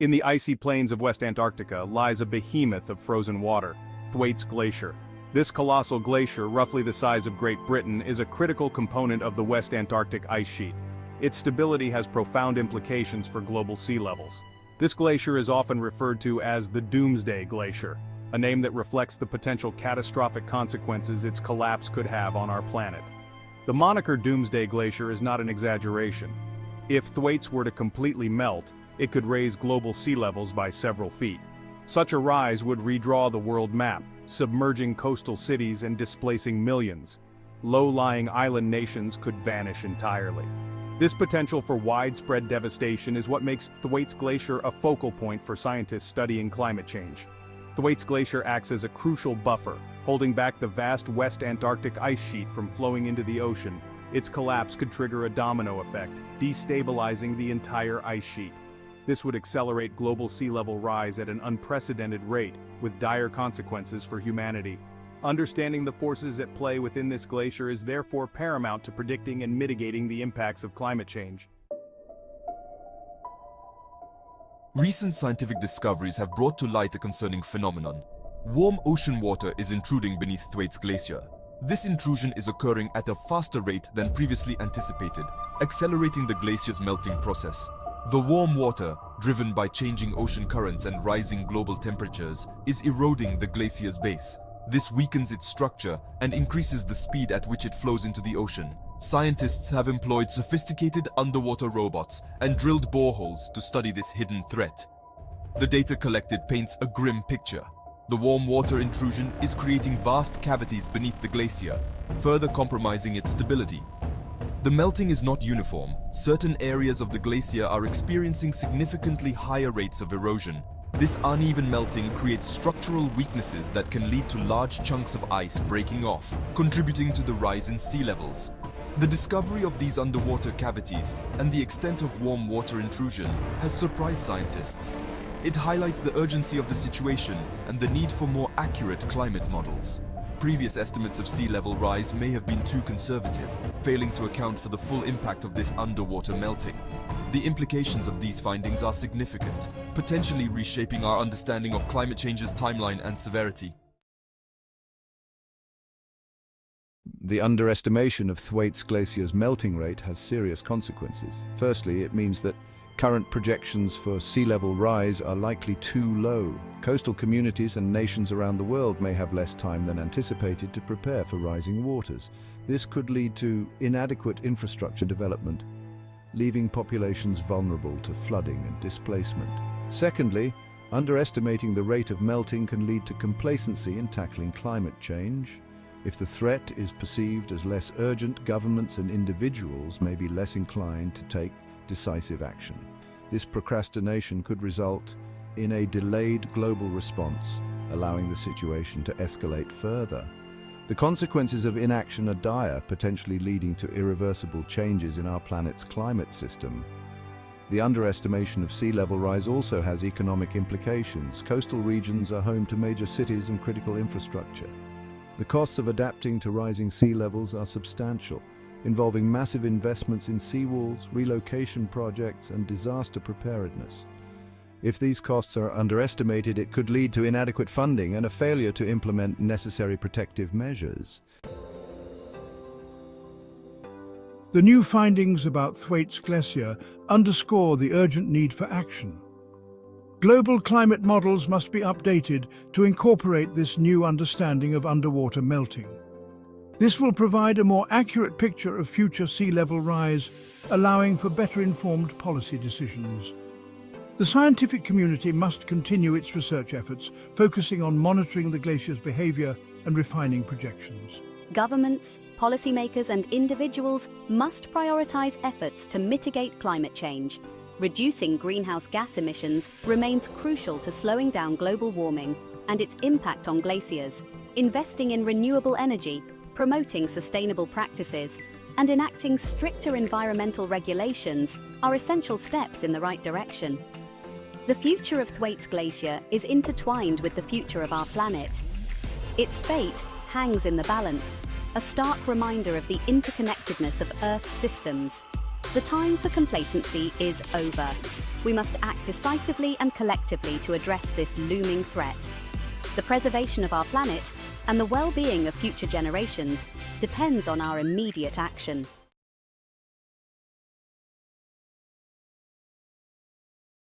In the icy plains of West Antarctica lies a behemoth of frozen water, Thwaites Glacier. This colossal glacier, roughly the size of Great Britain, is a critical component of the West Antarctic Ice Sheet. Its stability has profound implications for global sea levels. This glacier is often referred to as the Doomsday Glacier, a name that reflects the potential catastrophic consequences its collapse could have on our planet. The moniker Doomsday Glacier is not an exaggeration. If Thwaites were to completely melt, it could raise global sea levels by several feet. Such a rise would redraw the world map, submerging coastal cities and displacing millions. Low-lying island nations could vanish entirely. This potential for widespread devastation is what makes Thwaites Glacier a focal point for scientists studying climate change. Thwaites Glacier acts as a crucial buffer, holding back the vast West Antarctic ice sheet from flowing into the ocean. Its collapse could trigger a domino effect, destabilizing the entire ice sheet. This would accelerate global sea level rise at an unprecedented rate, with dire consequences for humanity. Understanding the forces at play within this glacier is therefore paramount to predicting and mitigating the impacts of climate change. Recent scientific discoveries have brought to light a concerning phenomenon. Warm ocean water is intruding beneath Thwaites Glacier. This intrusion is occurring at a faster rate than previously anticipated, accelerating the glacier's melting process. The warm water, driven by changing ocean currents and rising global temperatures, is eroding the glacier's base. This weakens its structure and increases the speed at which it flows into the ocean. Scientists have employed sophisticated underwater robots and drilled boreholes to study this hidden threat. The data collected paints a grim picture. The warm water intrusion is creating vast cavities beneath the glacier, further compromising its stability. The melting is not uniform. Certain areas of the glacier are experiencing significantly higher rates of erosion. This uneven melting creates structural weaknesses that can lead to large chunks of ice breaking off, contributing to the rise in sea levels. The discovery of these underwater cavities and the extent of warm water intrusion has surprised scientists. It highlights the urgency of the situation and the need for more accurate climate models. Previous estimates of sea level rise may have been too conservative, failing to account for the full impact of this underwater melting. The implications of these findings are significant, potentially reshaping our understanding of climate change's timeline and severity. The underestimation of Thwaites Glacier's melting rate has serious consequences. Firstly, it means that current projections for sea level rise are likely too low. Coastal communities and nations around the world may have less time than anticipated to prepare for rising waters. This could lead to inadequate infrastructure development, leaving populations vulnerable to flooding and displacement. Secondly, underestimating the rate of melting can lead to complacency in tackling climate change. If the threat is perceived as less urgent, governments and individuals may be less inclined to take decisive action. This procrastination could result in a delayed global response, allowing the situation to escalate further. The consequences of inaction are dire, potentially leading to irreversible changes in our planet's climate system. The underestimation of sea level rise also has economic implications. Coastal regions are home to major cities and critical infrastructure. The costs of adapting to rising sea levels are substantial, involving massive investments in seawalls, relocation projects, and disaster preparedness. If these costs are underestimated, it could lead to inadequate funding and a failure to implement necessary protective measures. The new findings about Thwaites Glacier underscore the urgent need for action. Global climate models must be updated to incorporate this new understanding of underwater melting. This will provide a more accurate picture of future sea level rise, allowing for better informed policy decisions. The scientific community must continue its research efforts, focusing on monitoring the glacier's behavior and refining projections. Governments, policymakers and individuals must prioritize efforts to mitigate climate change. Reducing greenhouse gas emissions remains crucial to slowing down global warming and its impact on glaciers. Investing in renewable energy, promoting sustainable practices, and enacting stricter environmental regulations are essential steps in the right direction. The future of Thwaites Glacier is intertwined with the future of our planet. Its fate hangs in the balance, a stark reminder of the interconnectedness of Earth's systems. The time for complacency is over. we must act decisively and collectively to address this looming threat. The preservation of our planet and the well-being of future generations depends on our immediate action.